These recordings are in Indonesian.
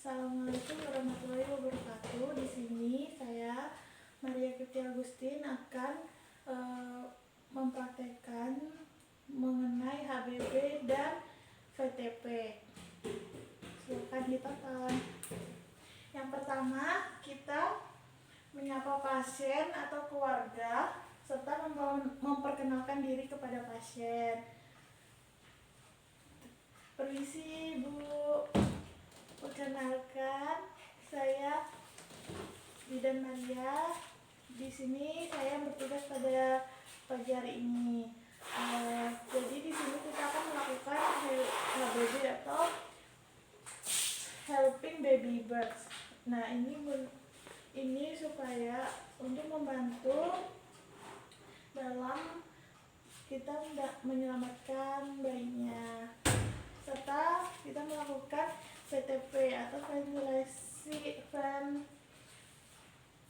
Assalamualaikum warahmatullahi wabarakatuh. Di sini saya Maria Kipti Agustin akan mempraktekkan mengenai HBB dan VTP. Silakan ditonton. Yang pertama, kita menyapa pasien atau keluarga serta memperkenalkan diri kepada pasien. Permisi Bu, perkenalkan saya Bidan Maria. Di sini saya bertugas pada pagi hari ini. Jadi di sini kita akan melakukan HBB atau Helping Baby Birds. Nah, ini supaya untuk membantu dalam kita menyelamatkan bayinya, serta kita melakukan VTP atau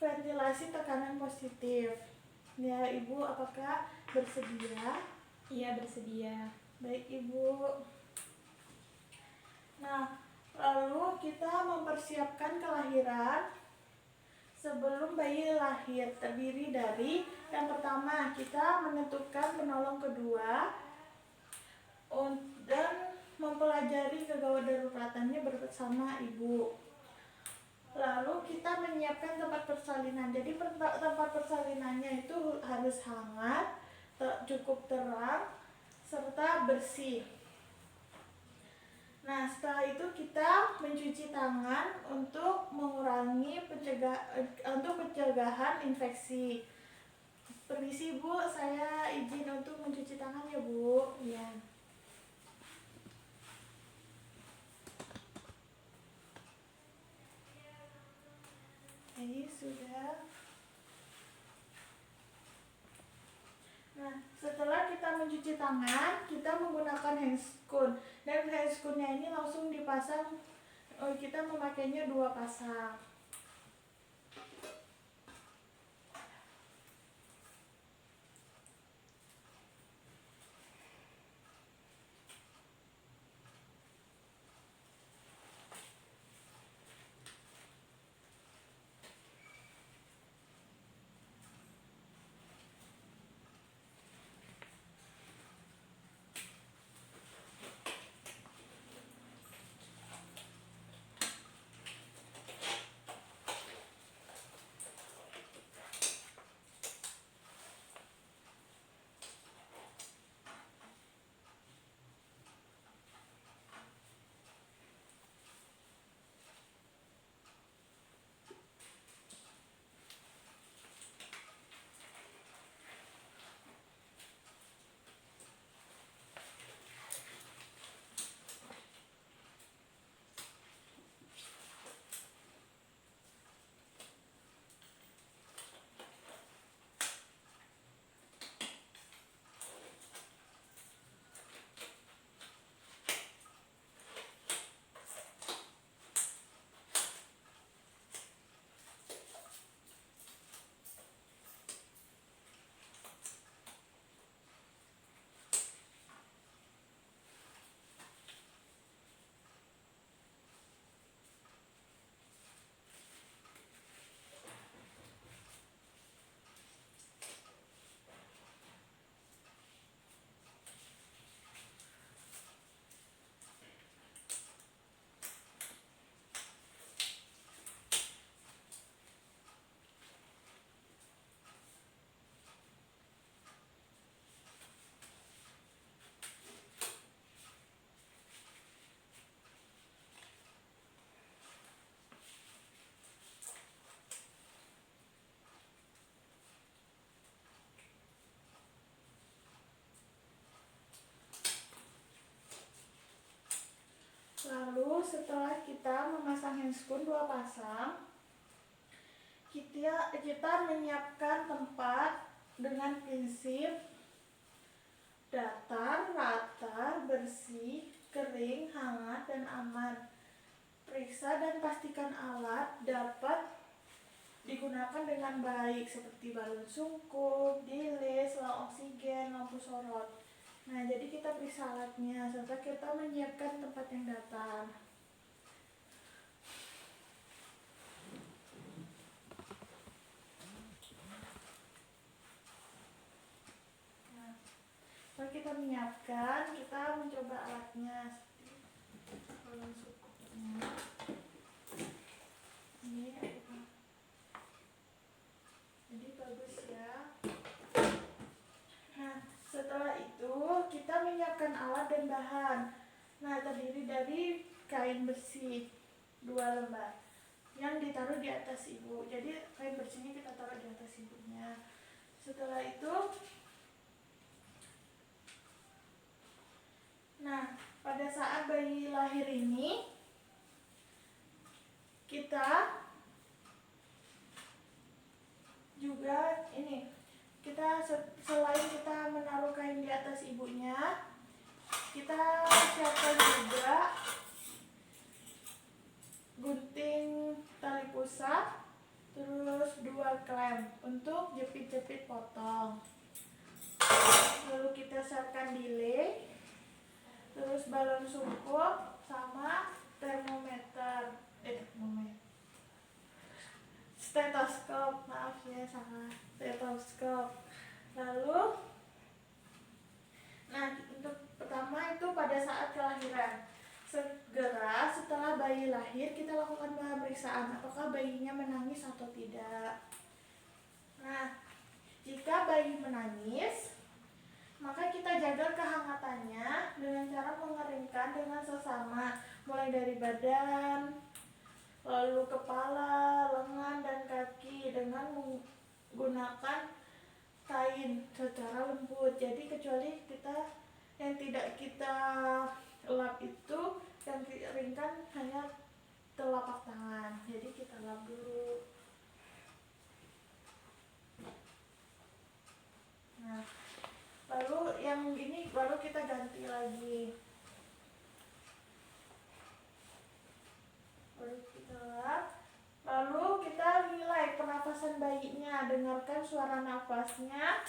ventilasi tekanan positif. Ya, Ibu, apakah bersedia? Iya, bersedia. Baik, Ibu. Nah, lalu kita mempersiapkan kelahiran. Sebelum bayi lahir, terdiri dari yang pertama, kita menentukan penolong kedua dan mempelajari kegawat daruratannya bersama Ibu. Lalu kita menyiapkan tempat persalinan. Jadi tempat persalinannya itu harus hangat, cukup terang, serta bersih. Nah, setelah itu kita mencuci tangan untuk mengurangi pencegahan infeksi. Permisi Bu, saya izin untuk mencuci tangan ya Bu. Iya. Ini sudah. Nah, setelah kita mencuci tangan, kita menggunakan handscoon. Dan handscoonnya ini langsung dipasang. Kita memakainya 2 pasang. Lalu setelah kita memasang handscoon 2 pasang, kita menyiapkan tempat dengan prinsip datar, rata, bersih, kering, hangat, dan aman. Periksa dan pastikan alat dapat digunakan dengan baik seperti balon sungkup, dilis, selang oksigen, lampu sorot. Nah, jadi kita periksa alatnya serta kita menyiapkan tempat yang datar. kita menyiapkan, kita mencoba alatnya. Ini jadi bagus ya. Nah, setelah itu kita menyiapkan alat dan bahan. Nah, terdiri dari kain bersih 2 lembar yang ditaruh di atas ibu. Jadi kain bersihnya kita taruh di atas ibunya. Setelah itu, nah pada saat bayi lahir ini, kita juga kita selain kita menaruh kain di atas ibunya, kita siapkan juga gunting tali pusat, terus 2 klem untuk jepit-jepit potong. Lalu kita siapkan delay, terus balon sumkur sama stetoskop, maaf ya salah, stetoskop. Lalu, nah untuk pertama itu pada saat kelahiran, segera setelah bayi lahir kita lakukan pemeriksaan apakah bayinya menangis atau tidak. Nah, jika bayi menangis, maka kita jaga kehangatannya dengan cara mengeringkan dengan sesama, mulai dari badan, lalu kepala, lengan, dan kaki dengan menggunakan kain secara lembut. Jadi kecuali yang tidak kita lap itu, yang keringkan hanya telapak tangan. Jadi kita lap dulu. Nah, lalu yang ini baru kita ganti lagi. Lalu kita nilai pernapasan bayinya, dengarkan suara nafasnya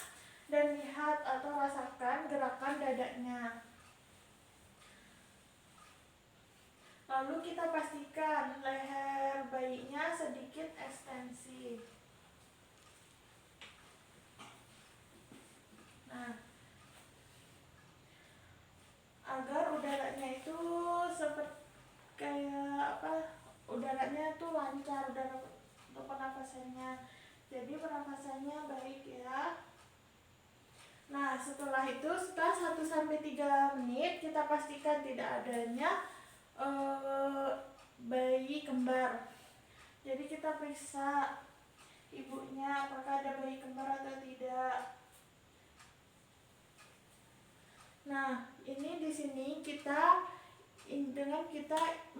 dan lihat atau rasakan gerakan dadanya. Lalu kita pastikan leher bayinya sedikit ekstensi. Nah, agar udaranya itu udaranya tuh lancar, udara untuk pernapasannya. Jadi pernapasannya baik ya. Nah, setelah 1-3 menit kita pastikan tidak adanya bayi kembar. Jadi kita periksa ibunya apakah ada bayi kembar atau tidak. Nah, ini di sini kita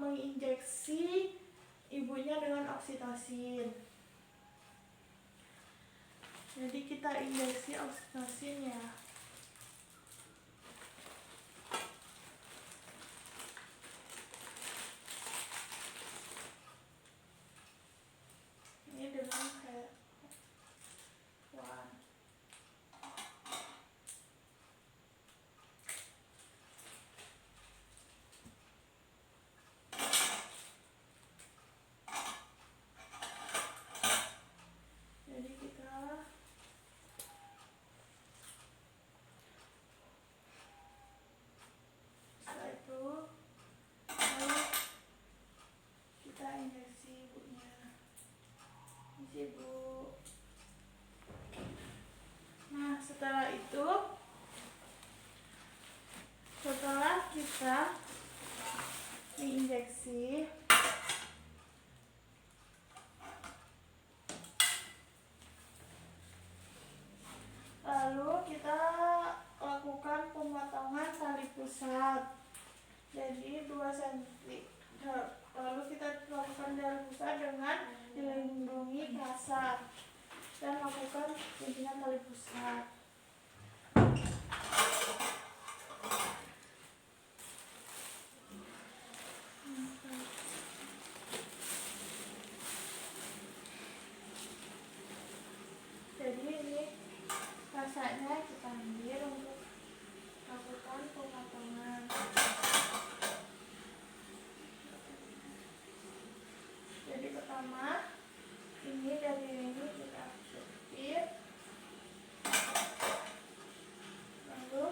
menginjeksi ibunya dengan oksitosin. Jadi kita injeksi oksitosin ya. Ini dengan hewan. Nah, setelah kita diinjeksi, lalu kita lakukan pemotongan tali pusat. Jadi 2 cm. Lalu kita lakukan tali pusat dengan dilindungi kasar dan lakukan guntingan tali pusat. Jadi ini kasarnya kita ambil untuk lakukan pemotongan. Jadi pertama ini dari ini kita jepit, lalu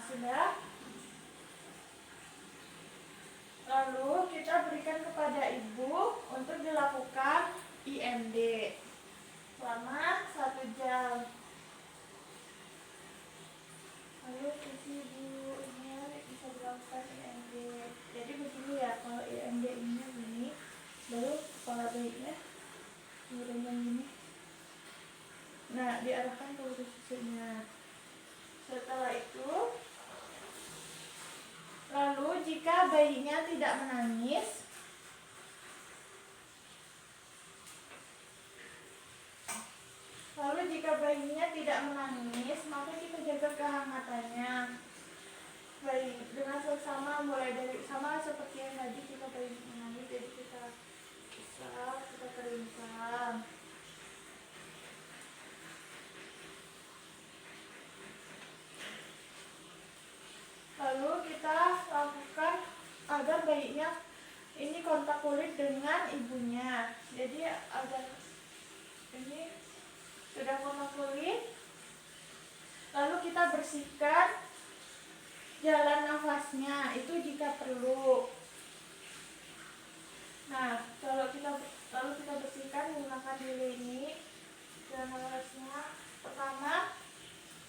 sudah. Lalu kita berikan kepada ibu untuk dilakukan IMD selama 1 jam. Lalu isi ibu ini bisa dilakukan IMD. Jadi begini ya, kalau IMD ini begini, baru kepala bayinya yang gini. Nah, diarahkan ke urut susunya. Setelah itu, lalu jika bayinya tidak menangis, maka kita jaga kehangatannya. Bayi dengan seksama, mulai dari sama seperti yang tadi kita bayi menangis, jadi kita usap, kita keringkan. Lalu kita lakukan agar bayinya ini kontak kulit dengan ibunya. Jadi agar ini sudah kontak kulit, lalu kita bersihkan jalan nafasnya itu jika perlu. Nah, lalu kita bersihkan menggunakan lilin ini jalan nafasnya. Pertama,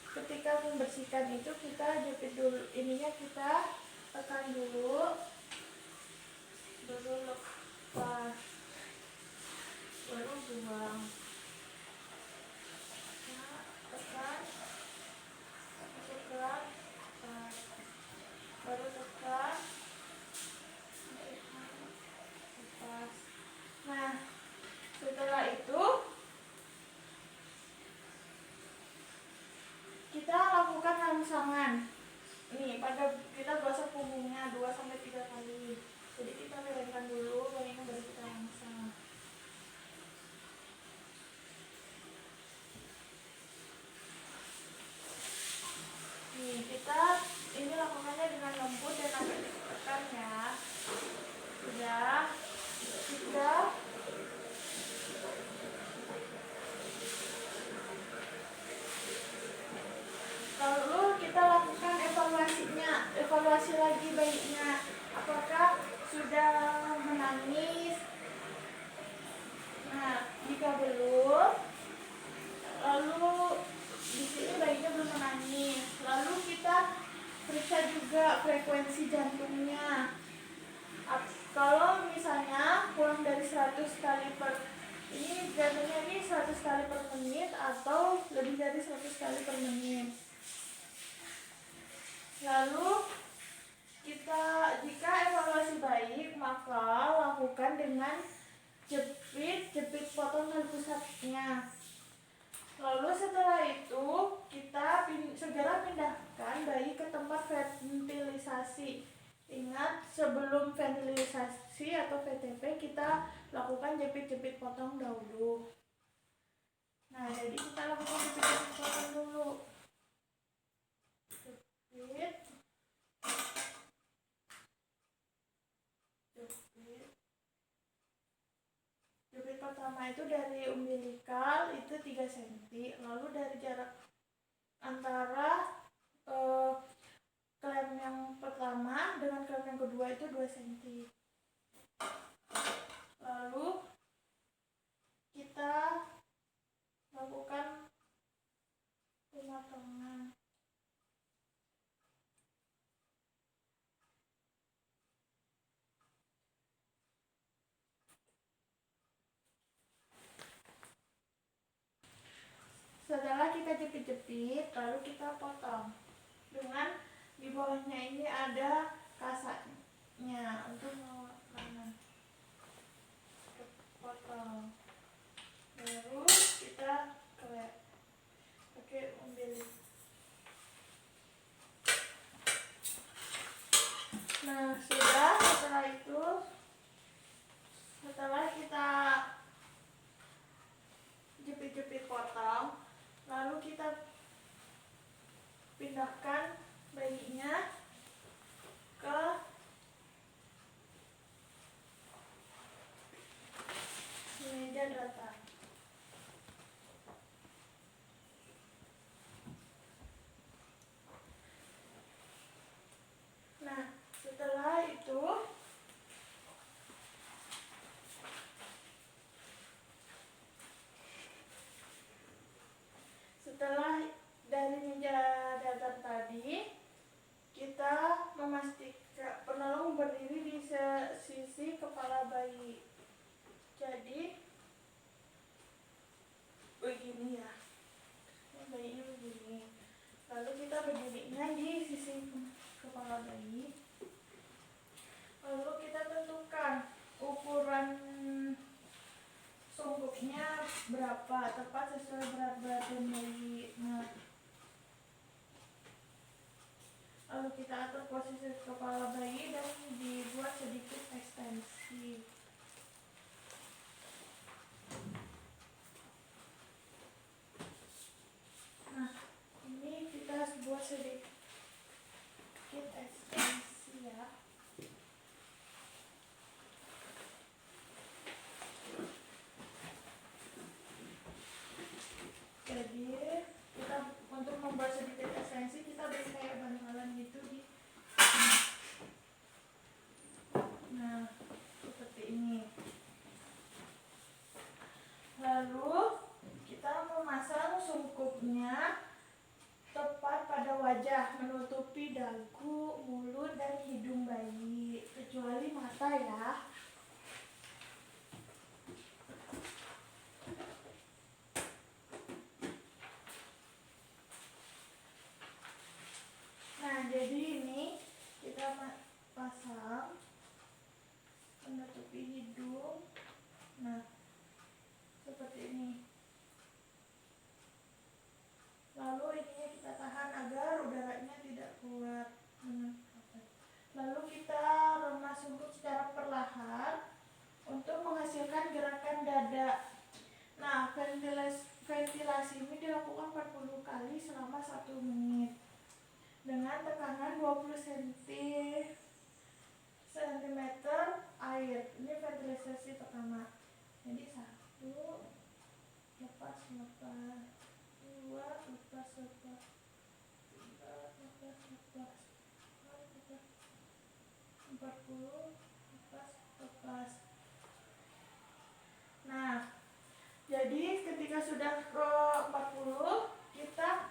ketika membersihkan itu kita jepit dulu, ininya kita tekan dulu, baru lepas, baru buang. Nah, tekan, masukkan, baru tekan, lepas. Nah, setelah itu kita lakukan rangsangan. Nih, pada kita gosok punggungnya 2-3 kali. Jadi kita miringkan dulu, barunya baru kita rangsang. Nih, kita ini lakukannya dengan lembut dan agak ditekan ya. Sudah. Kita lalu kita lakukan evaluasi lagi bayinya, apakah sudah menangis. Nah, jika belum, lalu di sini bayinya belum menangis, lalu kita periksa juga frekuensi jantungnya. Kalau misalnya kurang dari 100 kali per ini jantungnya ini 100 kali per menit atau lebih dari 100 kali per menit. Lalu jika evaluasi baik, maka lakukan dengan jepit potong tali pusatnya. Lalu setelah itu kita segera pindahkan bayi ke tempat ventilisasi. Ingat, sebelum ventilisasi atau VTP kita lakukan jepit potong dahulu. Nah, jadi kita lakukan jepit potong dulu. Jepit pertama itu dari umbilikal itu 3 cm, lalu dari jarak antara klem yang pertama dengan klem yang kedua itu 2 cm. Lalu kita lakukan pematangan. Setelah kita jepit-jepit, lalu kita potong dengan di bawahnya ini ada kasarnya untuk makanan. Potong, baru kita pakai umbilik. Nah, sudah. Setelah kita jepit-jepit potong, lalu kita pindahkan bayinya ke meja datang. kepala bayi. Jadi begini ya, bayinya begini. Lalu kita berdirinya di sisi kepala bayi. Lalu kita tentukan ukuran sungkupnya berapa, tepat sesuai berat badan bayi. Nah, lalu kita atur posisi kepala bayi dan dibuat sedikit ekstensi. Nah, ini kita buat sedikit ekstensi ya. Jadi kita untuk membuat sedikit ekstensi kita beri kayak bantalan gitu di. Nah, seperti ini. Lalu kita memasang sungkupnya tepat pada wajah, menutupi dagu, mulut, dan hidung bayi, kecuali mata ya. Nah, jadi ini kita pasang menutupi hidung. Nah, seperti ini. Lalu ininya kita tahan agar udaranya tidak keluar. Lalu kita remas sungkup secara perlahan untuk menghasilkan gerakan dada. Nah, ventilasi ini dilakukan 40 kali selama 1 menit dengan tekanan 20 cm air. Ini ventilasi pertama. Jadi 1, lepas, 2, lepas, 3, lepas, 40, lepas. Nah, jadi ketika sudah ke 40 kita,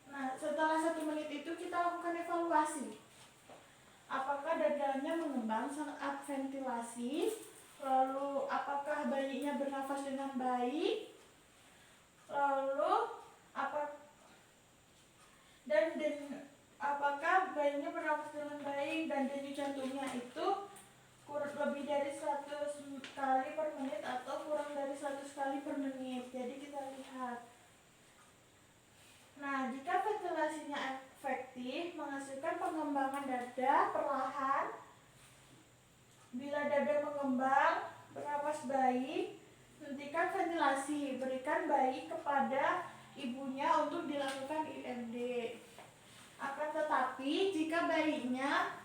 nah setelah 1 menit itu kita lakukan evaluasi. Apakah dadanya mengembang saat ventilasi? Lalu apakah bayinya bernafas dengan baik? Lalu apakah bayinya bernafas dengan baik dan denyut jantungnya itu lebih dari 100 kali per menit atau kurang dari 100 kali per menit. Jadi kita lihat. Nah, jika ventilasinya efektif menghasilkan pengembangan dada perlahan. Bila dada mengembang, bernafas baik, hentikan ventilasi, berikan bayi kepada ibunya untuk dilakukan IMD. Akan tetapi jika bayinya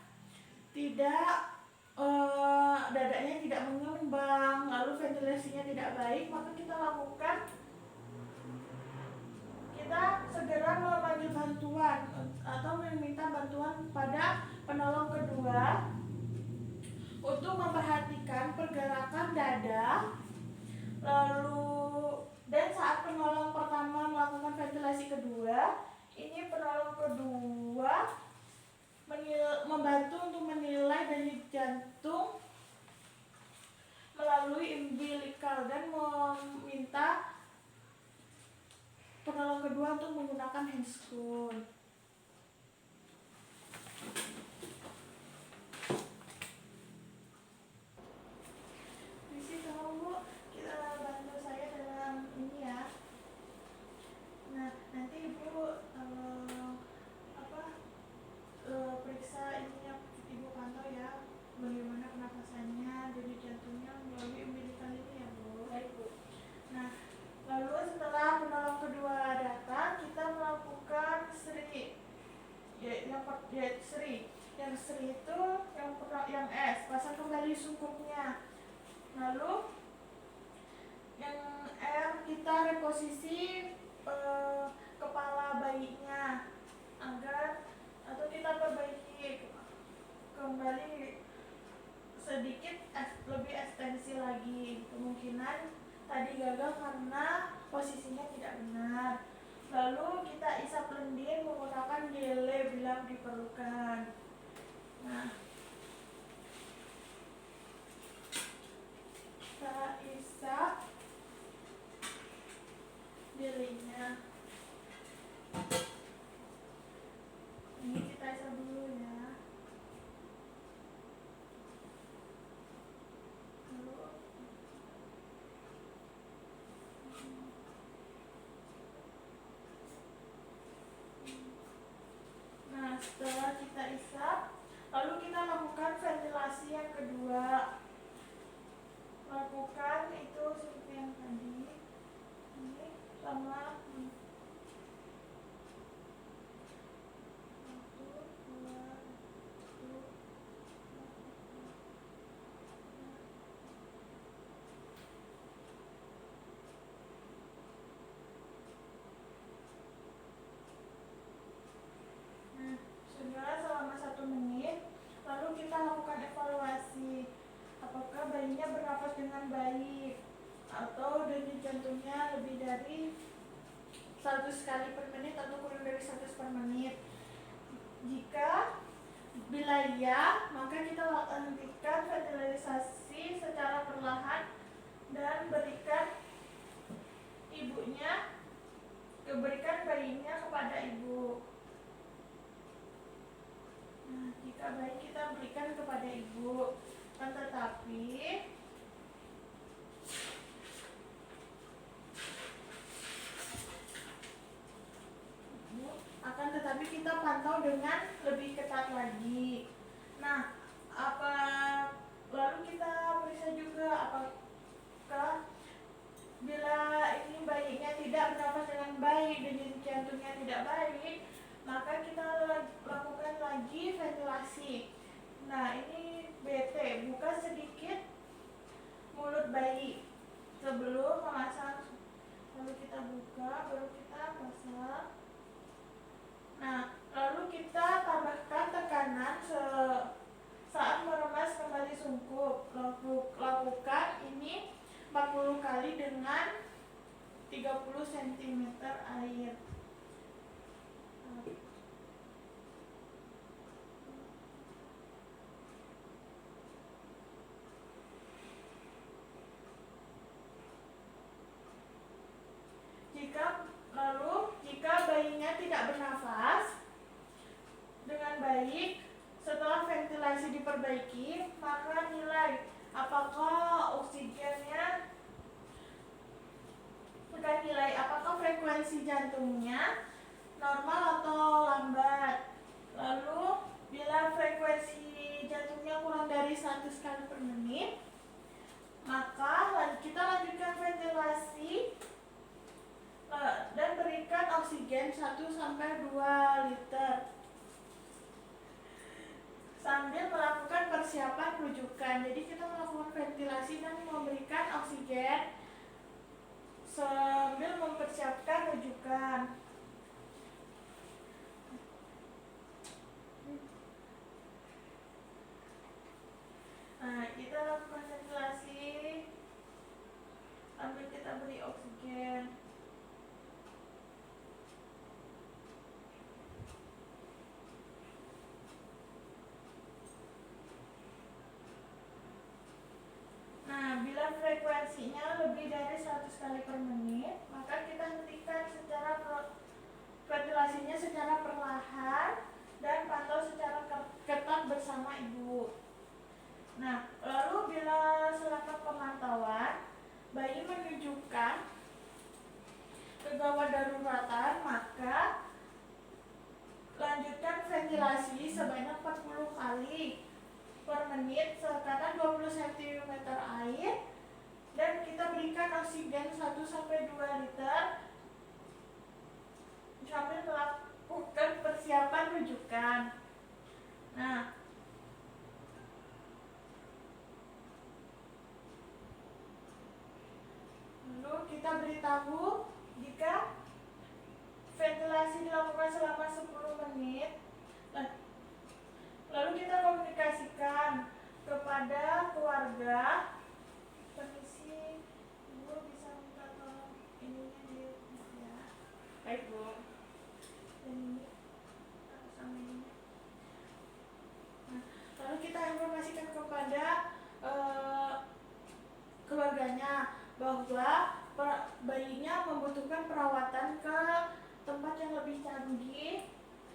dadanya tidak mengembang, lalu ventilasinya tidak baik, maka kita segera memanggil bantuan atau meminta bantuan pada penolong kedua untuk memperhatikan pergerakan dada. Lalu dan saat penolong pertama melakukan ventilasi kedua, ini penolong kedua membantu untuk menilai denyut jantung melalui umbilikal dan meminta penolong kedua untuk menggunakan handscoon. Visi tolong kita bantu saya dalam ini ya. Nah, nanti ibu periksa ininya, ibu pantau ya bagaimana pernapasannya, denyut jantungnya melalui umbilikal ini ya Bu. Baik Bu. Nah, lalu setelah penolong kedua datang, kita melakukan seri. Yang seri itu yang S, pasang kembali sungkupnya. Lalu yang R kita reposisi kepala bayinya atau kita perbaiki kembali sedikit lebih ekstensi lagi. Kemungkinan tadi gagal karena posisinya tidak benar. Lalu kita isap lendir menggunakan gele bila diperlukan. Nah, setelah kita isap, lalu kita lakukan ventilasi yang kedua. Lakukan itu seperti yang tadi. Ini sama. Sudah selama 1 menit, lalu kita lakukan evaluasi. Apakah bayinya bernafas dengan baik atau denyut jantungnya lebih dari 100 kali per menit atau kurang dari 100 per menit. Bila iya, maka kita hentikan ventilasi secara perlahan dan berikan bayinya kepada ibu. Nah, jika bayi kita berikan kepada ibu, tetapi kita pantau dengan lebih ketat lagi. Nah, lalu kita periksa juga apakah bila ini bayinya tidak bernafas dengan baik, denyut jantungnya tidak baik, maka kita lakukan lagi ventilasi. Nah, ini BT, buka sedikit mulut bayi sebelum memasang. Lalu kita buka, baru kita pasang. Nah, lalu kita tambahkan tekanan saat meremas kembali sungkup. Lakukan ini 40 kali dengan 30 cm air. Jika bayinya tidak bernafas dengan baik setelah ventilasi diperbaiki, maka nilai apakah frekuensi jantungnya normal atau lambat. Lalu bila frekuensi jantungnya kurang dari 100 kali per menit, maka kita lanjutkan ventilasi dan berikan oksigen 1-2 liter sambil melakukan persiapan rujukan. Jadi kita melakukan ventilasi dan memberikan oksigen sambil mempersiapkan rujukan. Nah, kita lakukan ventilasi sambil kita beri oksigen. Nah, bila frekuensinya lebih dari 100 kali per menit, maka kita hentikan ventilasinya secara perlahan dan pantau secara ketat bersama ibu. Nah, lalu bila selama pemantauan bayi menunjukkan kegawat daruratan, maka lanjutkan ventilasi sebanyak 40 kali per menit setekan 20 cm air dan kita berikan oksigen 1-2 liter sambil melakukan persiapan rujukan. Nah, lalu kita beritahu jika ventilasi dilakukan selama 10 menit. Lalu kita komunikasikan kepada keluarga. Permisi, ibu bisa minta tolong ininya ya. Baik, Bu. Dan ini sama ini. Nah, lalu kita informasikan kepada keluarganya bahwa bayinya membutuhkan perawatan ke tempat yang lebih canggih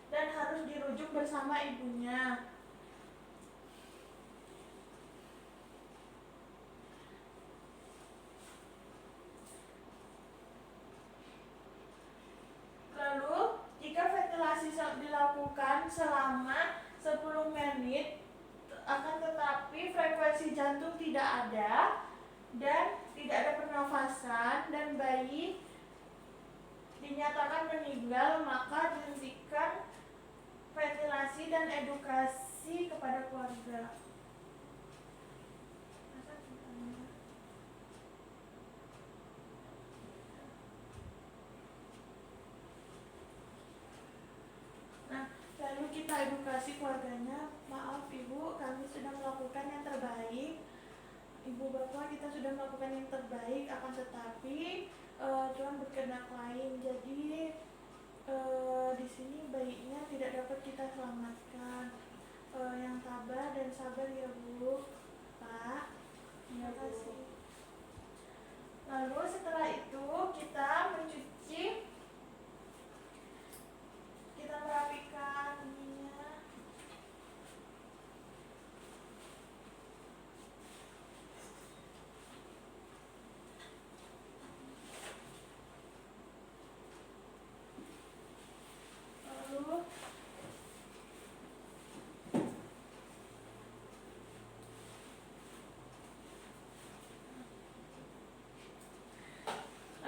dan harus dirujuk bersama ibunya. Lalu, jika ventilasi dilakukan dilakukan selama 10 menit, akan tetapi frekuensi jantung tidak ada dan tidak ada pernafasan dan bayi dinyatakan meninggal, maka dihentikan ventilasi dan edukasi kepada keluarga. Nah, lalu kita edukasi keluarganya, maaf ibu, kami sudah melakukan yang terbaik, ibu bapak kita sudah melakukan yang terbaik, akan tetapi Tuhan berkehendak lain, jadi di sini bayinya tidak dapat kita selamatkan. Yang sabar dan sabar ya bu, pak. Terima kasih. Lalu setelah itu kita mencuci, kita merapikan ininya.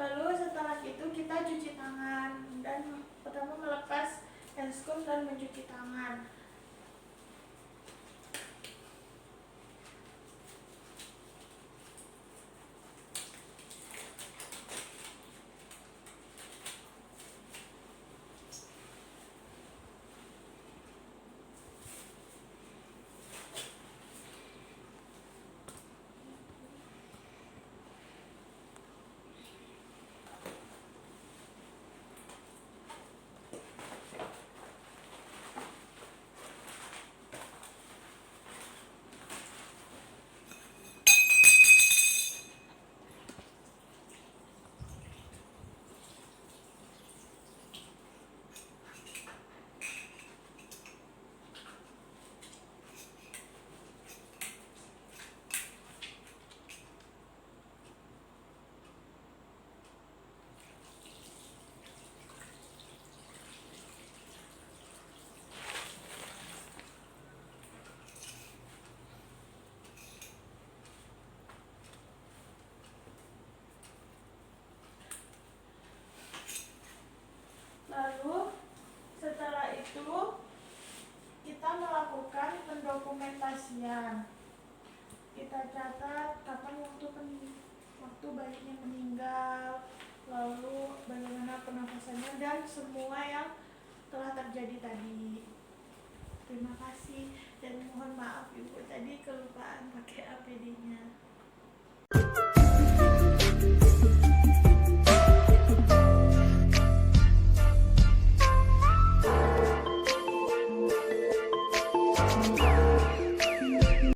Lalu setelah itu kita cuci tangan, dan pertama melepas handscoon dan mencuci tangan. Lalu setelah itu kita melakukan pendokumentasian. Kita catat kapan waktu bayinya meninggal, lalu bagaimana pernafasannya dan semua yang telah terjadi tadi. Terima kasih dan mohon maaf ibu tadi kelupaan pakai APD-nya.